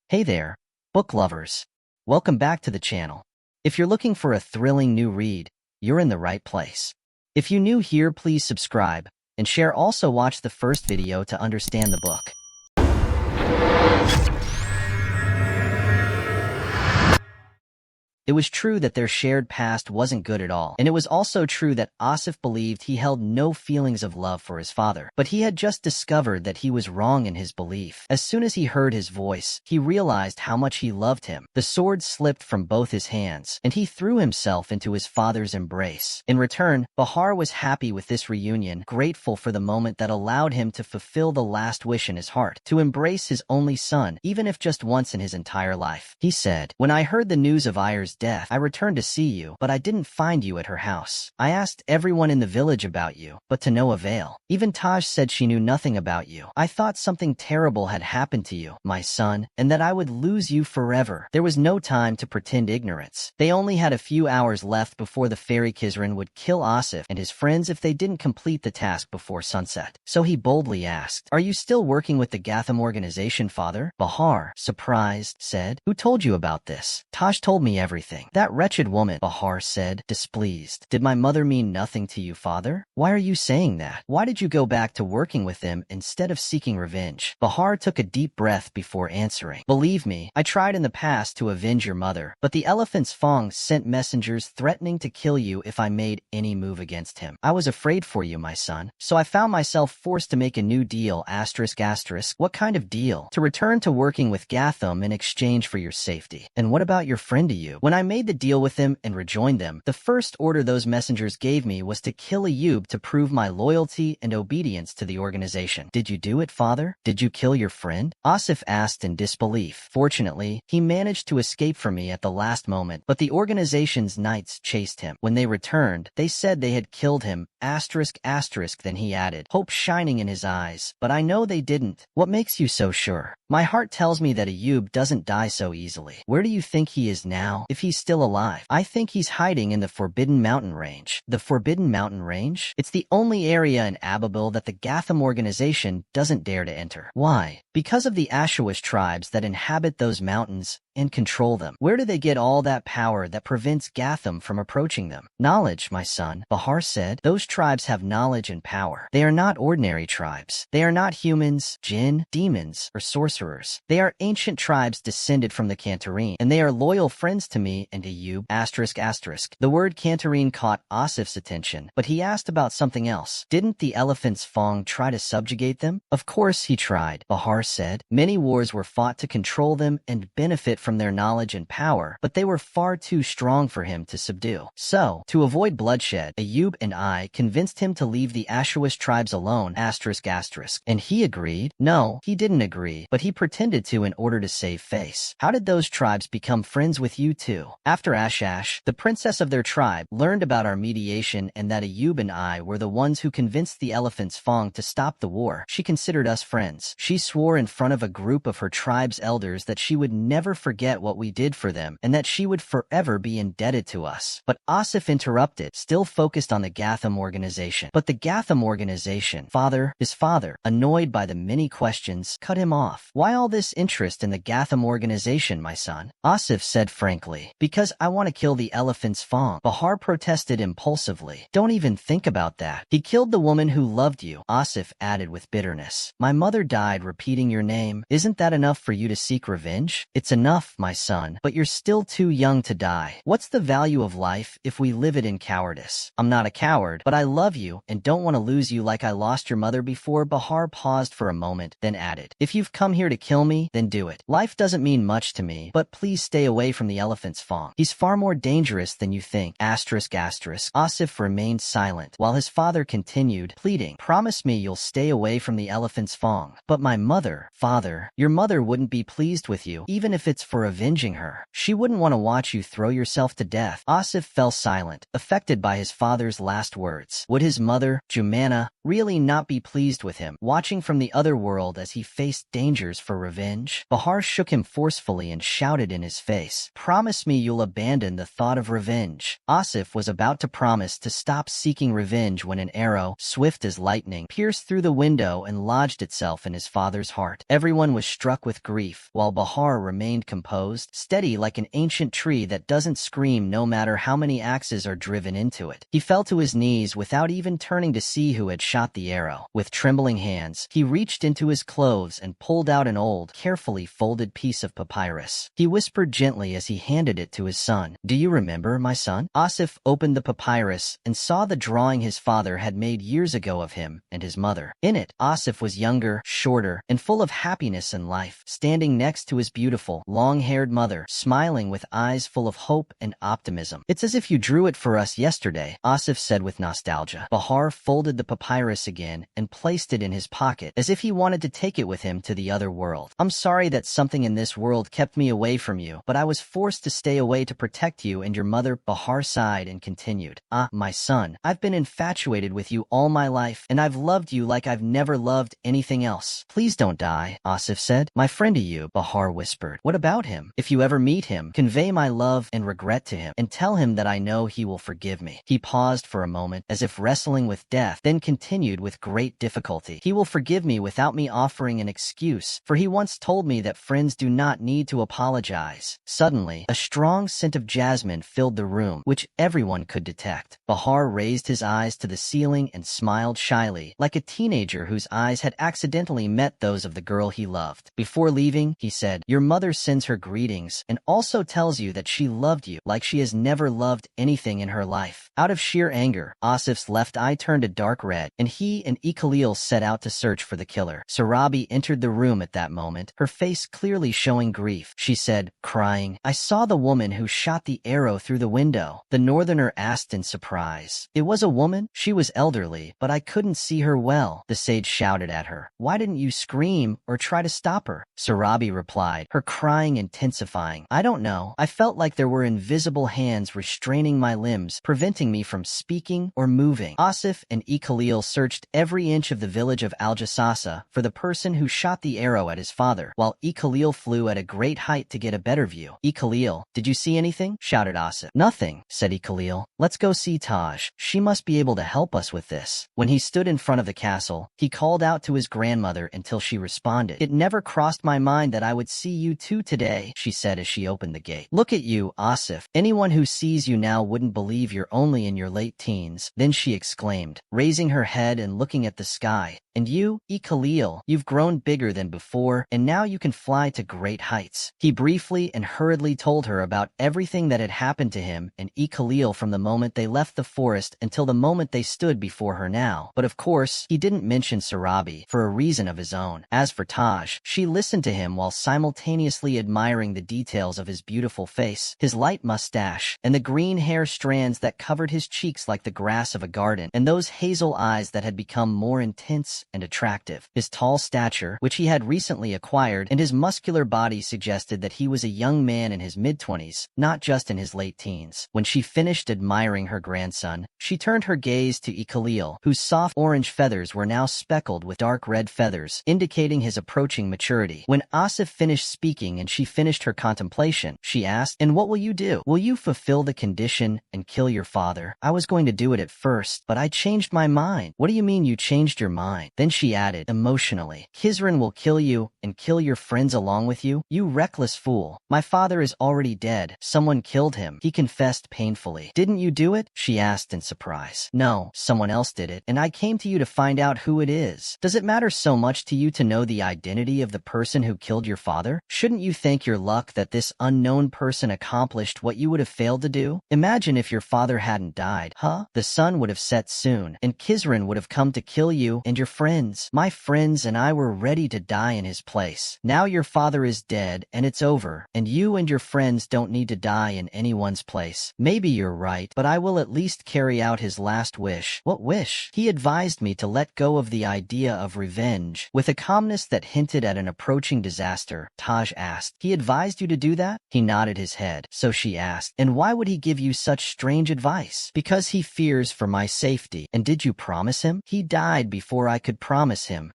Hey there, book lovers. Welcome back to the channel. If you're looking for a thrilling new read, you're in the right place. If you're new here, please subscribe and share. Also watch the first video to understand the book. It was true that their shared past wasn't good at all, and it was also true that AASIF believed he held no feelings of love for his father. But he had just discovered that he was wrong in his belief. As soon as he heard his voice, he realized how much he loved him. The sword slipped from both his hands, and he threw himself into his father's embrace. In return, Bahar was happy with this reunion, grateful for the moment that allowed him to fulfill the last wish in his heart, to embrace his only son, even if just once in his entire life. He said, "When I heard the news of Ayer's death, I returned to see you, but I didn't find you at her house. I asked everyone in the village about you, but to no avail. Even Taj said she knew nothing about you. I thought something terrible had happened to you, my son, and that I would lose you forever." There was no time to pretend ignorance. They only had a few hours left before the fairy Kizran would kill AASIF and his friends if they didn't complete the task before sunset. So he boldly asked, "Are you still working with the Gatham organization, father?" Bahar, surprised, said, "Who told you about this?" "Taj told me everything." "That wretched woman," Bahar said, displeased. "Did my mother mean nothing to you, father? Why are you saying that? Why did you go back to working with them instead of seeking revenge?" Bahar took a deep breath before answering. "Believe me, I tried in the past to avenge your mother, but the elephant's Fong sent messengers threatening to kill you if I made any move against him. I was afraid for you, my son, so I found myself forced to make a new deal, asterisk asterisk." "What kind of deal?" "To return to working with Gatham in exchange for your safety." "And what about your friend Ayub?" "When I made the deal with him and rejoined them, the first order those messengers gave me was to kill Ayub to prove my loyalty and obedience to the organization." "Did you do it, father? Did you kill your friend?" AASIF asked in disbelief. "Fortunately, he managed to escape from me at the last moment, but the organization's knights chased him. When they returned, they said they had killed him, asterisk asterisk." Then he added, hope shining in his eyes, "But I know they didn't." "What makes you so sure?" "My heart tells me that Ayub doesn't die so easily." "Where do you think he is now, if he's still alive?" "I think he's hiding in the Forbidden Mountain Range." "The Forbidden Mountain Range?" "It's the only area in Ababil that the Gatham organization doesn't dare to enter." "Why?" "Because of the Ashawish tribes that inhabit those mountains and control them." "Where do they get all that power that prevents Gatham from approaching them?" "Knowledge, my son," Bahar said. "Those tribes have knowledge and power. They are not ordinary tribes. They are not humans, jinn, demons, or sorcerers. They are ancient tribes descended from the Cantarine, and they are loyal friends to me and Ayub, asterisk asterisk." The word Cantarine caught AASIF's attention, but he asked about something else. "Didn't the elephant's Fong try to subjugate them?" "Of course he tried," Bahar said. "Many wars were fought to control them and benefit from their knowledge and power, but they were far too strong for him to subdue. So, to avoid bloodshed, Ayub and I convinced him to leave the Ashawish tribes alone, asterisk asterisk." "And he agreed?" "No, he didn't agree, but he pretended to in order to save face." "How did those tribes become friends with you too?" "After Ashash, the princess of their tribe, learned about our mediation and that Ayub and I were the ones who convinced the elephant's Fong to stop the war, she considered us friends. She swore in front of a group of her tribe's elders that she would never forget what we did for them and that she would forever be indebted to us." But AASIF interrupted, still focused on the Gatham organization. "But the Gatham organization, father," his father, annoyed by the many questions, cut him off. "Why all this interest in the Gatham organization, my son?" AASIF said frankly, "Because I want to kill the elephant's Fong." Bahar protested impulsively. "Don't even think about that. He killed the woman who loved you," AASIF added with bitterness. "My mother died repeating your name. Isn't that enough for you to seek revenge?" "It's enough, my son, but you're still too young to die. What's the value of life if we live it in cowardice?" "I'm not a coward, but I love you and don't want to lose you like I lost your mother before." Bahar paused for a moment, then added, "If you've come here to kill me, then do it. Life doesn't mean much to me, but please stay away from the elephant's Fong. He's far more dangerous than you think, asterisk asterisk." AASIF remained silent, while his father continued, pleading, "Promise me you'll stay away from the elephant's Fong." "But my mother." "Father, your mother wouldn't be pleased with you, even if it's for avenging her. She wouldn't want to watch you throw yourself to death." AASIF fell silent, affected by his father's last words. Would his mother, Jumana, really not be pleased with him, watching from the other world as he faced dangers for revenge? Bahar shook him forcefully and shouted in his face, "Promise promise me you'll abandon the thought of revenge." Asif was about to promise to stop seeking revenge when an arrow, swift as lightning, pierced through the window and lodged itself in his father's heart. Everyone was struck with grief, while Bahar remained composed, steady like an ancient tree that doesn't scream no matter how many axes are driven into it. He fell to his knees without even turning to see who had shot the arrow. With trembling hands, he reached into his clothes and pulled out an old, carefully folded piece of papyrus. He whispered gently as he handed it to his son. "Do you remember, my son?" Asif opened the papyrus and saw the drawing his father had made years ago of him and his mother. In it, Asif was younger, shorter, and full of happiness and life, standing next to his beautiful, long-haired mother, smiling with eyes full of hope and optimism. "It's as if you drew it for us yesterday," Asif said with nostalgia. Bahar folded the papyrus again and placed it in his pocket, as if he wanted to take it with him to the other world. "I'm sorry that something in this world kept me away from you, but I was forced to stay away to protect you and your mother." Bahar sighed and continued, "Ah, my son, I've been infatuated with you all my life, and I've loved you like I've never loved anything else." "Please don't die," Asif said. "My friend Ayub," Bahar whispered. "What about him? If you ever meet him, convey my love and regret to him, and tell him that I know he will forgive me." He paused for a moment, as if wrestling with death, then continued with great difficulty. "He will forgive me without me offering an excuse, for he once told me that friends do not need to apologize." Suddenly, a strong scent of jasmine filled the room, which everyone could detect. Bahar raised his eyes to the ceiling and smiled shyly, like a teenager whose eyes had accidentally met those of the girl he loved. "Before leaving," he said, "your mother sends her greetings and also tells you that she loved you like she has never loved anything in her life." Out of sheer anger, Asif's left eye turned a dark red, and he and Khalil set out to search for the killer. Sarabi entered the room at that moment, her face clearly showing grief. She said, crying, "I saw the woman who shot the arrow through the window." The northerner asked in surprise, "It was a woman? She was elderly, but I couldn't see her well." The sage shouted at her, "Why didn't you scream or try to stop her?" Sarabi replied, her crying intensifying, "I don't know. I felt like there were invisible hands restraining my limbs, preventing me from speaking or moving." Asif and Khalil searched every inch of the village of Al-Jassasa for the person who shot the arrow at his father, while Khalil flew at a great height to get a better view. "Khalil, did you see anything?" shouted Asif. "Nothing," said Khalil. "Let's go see Taj. She must be able to help us with this." When he stood in front of the castle, he called out to his grandmother until she responded. "It never crossed my mind that I would see you two today," she said as she opened the gate. "Look at you, Asif. Anyone who sees you now wouldn't believe you're only in your late teens." Then she exclaimed, raising her head and looking at the sky, "And you, Khalil, you've grown bigger than before, and now you can fly to great heights." He briefly and hurriedly told her about everything that had happened to him and Khalil from the moment they left the forest until the moment they stood before her now. But of course, he didn't mention Sarabi, for a reason of his own. As for Taj, she listened to him while simultaneously admiring the details of his beautiful face, his light mustache, and the green hair strands that covered his cheeks like the grass of a garden, and those hazel eyes that had become more intense and attractive. His tall stature, which he had recently acquired, and his muscular body suggested that he was a young man in his mid-20s, not just in his late teens. When she finished admiring her grandson, she turned her gaze to Khalil, whose soft orange feathers were now speckled with dark red feathers, indicating his approaching maturity. When Asif finished speaking and she finished her contemplation, she asked, "And what will you do? Will you fulfill the condition and kill your father?" "I was going to do it at first, but I changed my mind." "What do you mean you changed your mind?" Then she added, emotionally, "Khizran will kill you and kill your friends along with you? You reckless fool. My father is already dead. Someone killed him." He confessed painfully. "Didn't you do it?" she asked in surprise. "No, someone else did it, and I came to you to find out who it is." "Does it matter so much to you to know the identity of the person who killed your father? Shouldn't you thank your luck that this unknown person accomplished what you would have failed to do? Imagine if your father hadn't died, huh? The sun would have set soon, and Khizran would have come to kill you and your friends. My friends and I were ready to die in his place. Now your father is dead, and it's over, and you and your friends don't need to die in anyone's place. Maybe you're right, but I will at least carry out his last wish." "What wish?" "He advised me to let go of the idea of revenge." With a calmness that hinted at an approaching disaster, Taj asked, "He advised you to do that?" He nodded his head. So she asked, "And why would he give you such strange advice?" "Because he fears for my safety." "And did you promise him?" "He died before I could promise him."